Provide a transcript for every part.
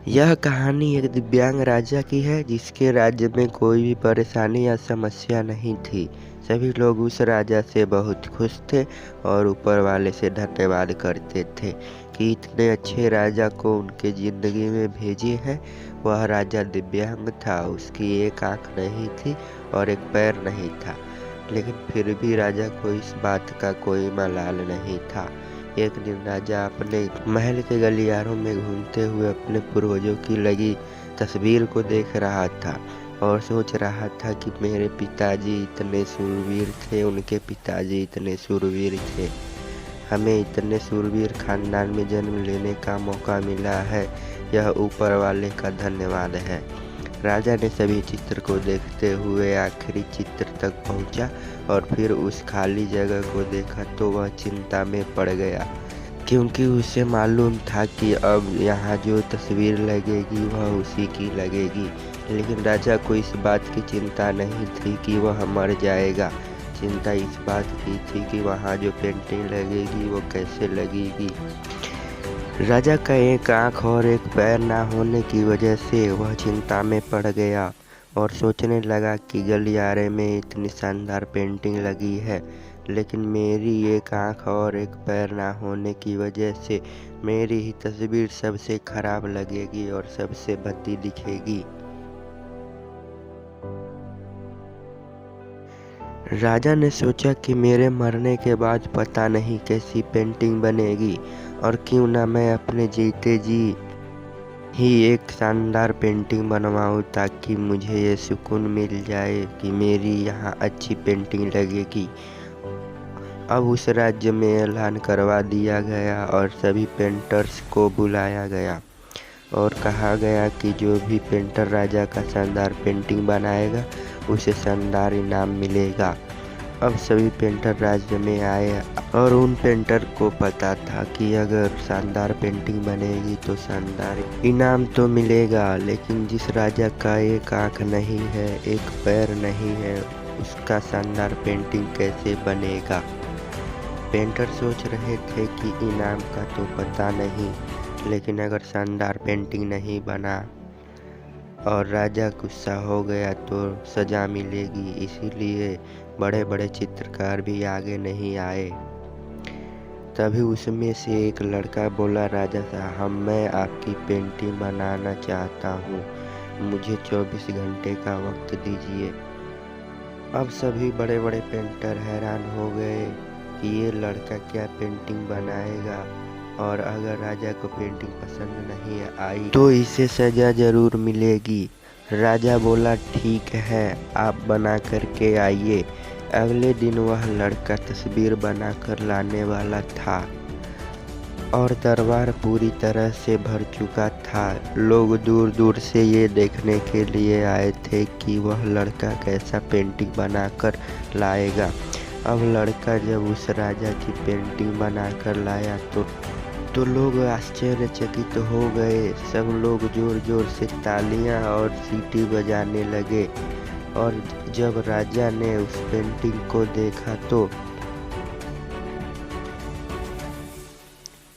यह कहानी एक दिव्यांग राजा की है जिसके राज्य में कोई भी परेशानी या समस्या नहीं थी। सभी लोग उस राजा से बहुत खुश थे और ऊपर वाले से धन्यवाद करते थे कि इतने अच्छे राजा को उनके ज़िंदगी में भेजे हैं। वह राजा दिव्यांग था, उसकी एक आँख नहीं थी और एक पैर नहीं था, लेकिन फिर भी राजा को इस बात का कोई मलाल नहीं था। एक दिन राजा अपने महल के गलियारों में घूमते हुए अपने पूर्वजों की लगी तस्वीर को देख रहा था और सोच रहा था कि मेरे पिताजी इतने शूरवीर थे, उनके पिताजी इतने शूरवीर थे। हमें इतने शूरवीर खानदान में जन्म लेने का मौका मिला है, यह ऊपर वाले का धन्यवाद है। राजा ने सभी चित्र को देखते हुए आखिरी चित्र तक पहुंचा और फिर उस खाली जगह को देखा तो वह चिंता में पड़ गया, क्योंकि उसे मालूम था कि अब यहाँ जो तस्वीर लगेगी वह उसी की लगेगी। लेकिन राजा को इस बात की चिंता नहीं थी कि वह मर जाएगा। चिंता इस बात की थी कि वहाँ जो पेंटिंग लगेगी वो कैसे लगेगी। राजा का एक आँख और एक पैर ना होने की वजह से वह चिंता में पड़ गया और सोचने लगा कि गलियारे में इतनी शानदार पेंटिंग लगी है, लेकिन मेरी एक आँख और एक पैर ना होने की वजह से मेरी ही तस्वीर सबसे खराब लगेगी और सबसे भद्दी दिखेगी। राजा ने सोचा कि मेरे मरने के बाद पता नहीं कैसी पेंटिंग बनेगी, और क्यों ना मैं अपने जीते जी ही एक शानदार पेंटिंग बनवाऊं ताकि मुझे ये सुकून मिल जाए कि मेरी यहाँ अच्छी पेंटिंग लगेगी। अब उस राज्य में ऐलान करवा दिया गया और सभी पेंटर्स को बुलाया गया और कहा गया कि जो भी पेंटर राजा का शानदार पेंटिंग बनाएगा उसे शानदार इनाम मिलेगा। अब सभी पेंटर राज्य में आए और उन पेंटर को पता था कि अगर शानदार पेंटिंग बनेगी तो शानदार इनाम तो मिलेगा, लेकिन जिस राजा का एक आँख नहीं है, एक पैर नहीं है, उसका शानदार पेंटिंग कैसे बनेगा। पेंटर सोच रहे थे कि इनाम का तो पता नहीं, लेकिन अगर शानदार पेंटिंग नहीं बना और राजा गुस्सा हो गया तो सज़ा मिलेगी, इसीलिए बड़े बड़े चित्रकार भी आगे नहीं आए। तभी उसमें से एक लड़का बोला, राजा साहब, मैं आपकी पेंटिंग बनाना चाहता हूँ, मुझे 24 घंटे का वक्त दीजिए। अब सभी बड़े बड़े पेंटर हैरान हो गए कि ये लड़का क्या पेंटिंग बनाएगा, और अगर राजा को पेंटिंग पसंद नहीं आई तो इसे सज़ा ज़रूर मिलेगी। राजा बोला, ठीक है, आप बना करके आइए। अगले दिन वह लड़का तस्वीर बनाकर लाने वाला था और दरबार पूरी तरह से भर चुका था। लोग दूर दूर से ये देखने के लिए आए थे कि वह लड़का कैसा पेंटिंग बनाकर लाएगा। अब लड़का जब उस राजा की पेंटिंग बनाकर लाया तो लोग आश्चर्यचकित हो गए। सब लोग जोर जोर से तालियां और सीटी बजाने लगे, और जब राजा ने उस पेंटिंग को देखा तो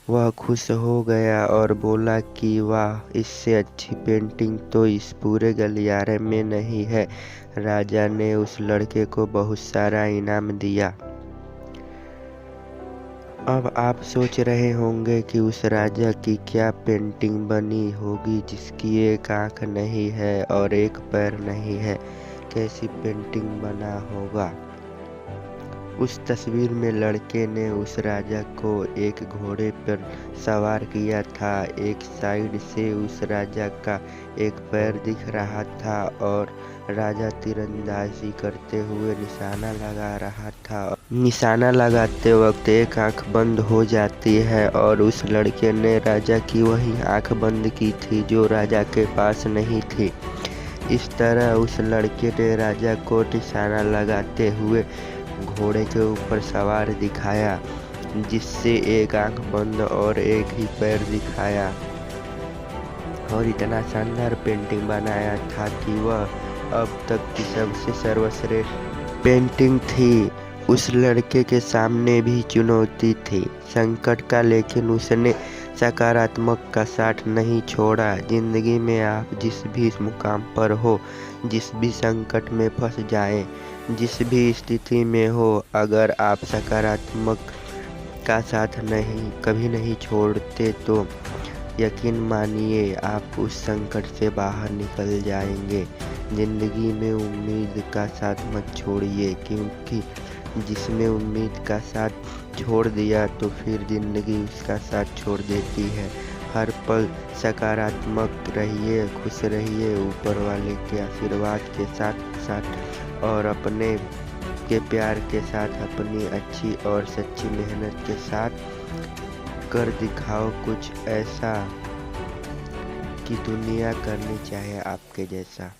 वह खुश हो गया और बोला कि वाह, इससे अच्छी पेंटिंग तो इस पूरे गलियारे में नहीं है। राजा ने उस लड़के को बहुत सारा इनाम दिया। अब आप सोच रहे होंगे कि उस राजा की क्या पेंटिंग बनी होगी जिसकी एक आँख नहीं है और एक पैर नहीं है, कैसी पेंटिंग बना होगा। उस तस्वीर में लड़के ने उस राजा को एक घोड़े पर सवार किया था। एक साइड से उस राजा का एक पैर दिख रहा था और राजा तीरंदाजी करते हुए निशाना लगा रहा था। निशाना लगाते वक्त एक आंख बंद हो जाती है और उस लड़के ने राजा की वही आंख बंद की थी जो राजा के पास नहीं थी। इस तरह उस लड़के ने राजा को निशाना लगाते हुए घोड़े के ऊपर सवार दिखाया, जिससे एक आंख बंद और एक ही पैर दिखाया, और इतना शानदार पेंटिंग बनाया था कि वह अब तक की सबसे सर्वश्रेष्ठ पेंटिंग थी। उस लड़के के सामने भी चुनौती थी, संकट का, लेकिन उसने सकारात्मक का साथ नहीं छोड़ा। जिंदगी में आप जिस भी मुकाम पर हो, जिस भी संकट में फंस जाएं, जिस भी स्थिति में हो, अगर आप सकारात्मक का साथ कभी नहीं छोड़ते तो यकीन मानिए आप उस संकट से बाहर निकल जाएंगे। ज़िंदगी में उम्मीद का साथ मत छोड़िए, क्योंकि जिसने उम्मीद का साथ छोड़ दिया तो फिर ज़िंदगी उसका साथ छोड़ देती है। हर पल सकारात्मक रहिए, खुश रहिए, ऊपर वाले के आशीर्वाद के साथ साथ और अपने के प्यार के साथ अपनी अच्छी और सच्ची मेहनत के साथ कर दिखाओ कुछ ऐसा कि दुनिया करनी चाहे आपके जैसा।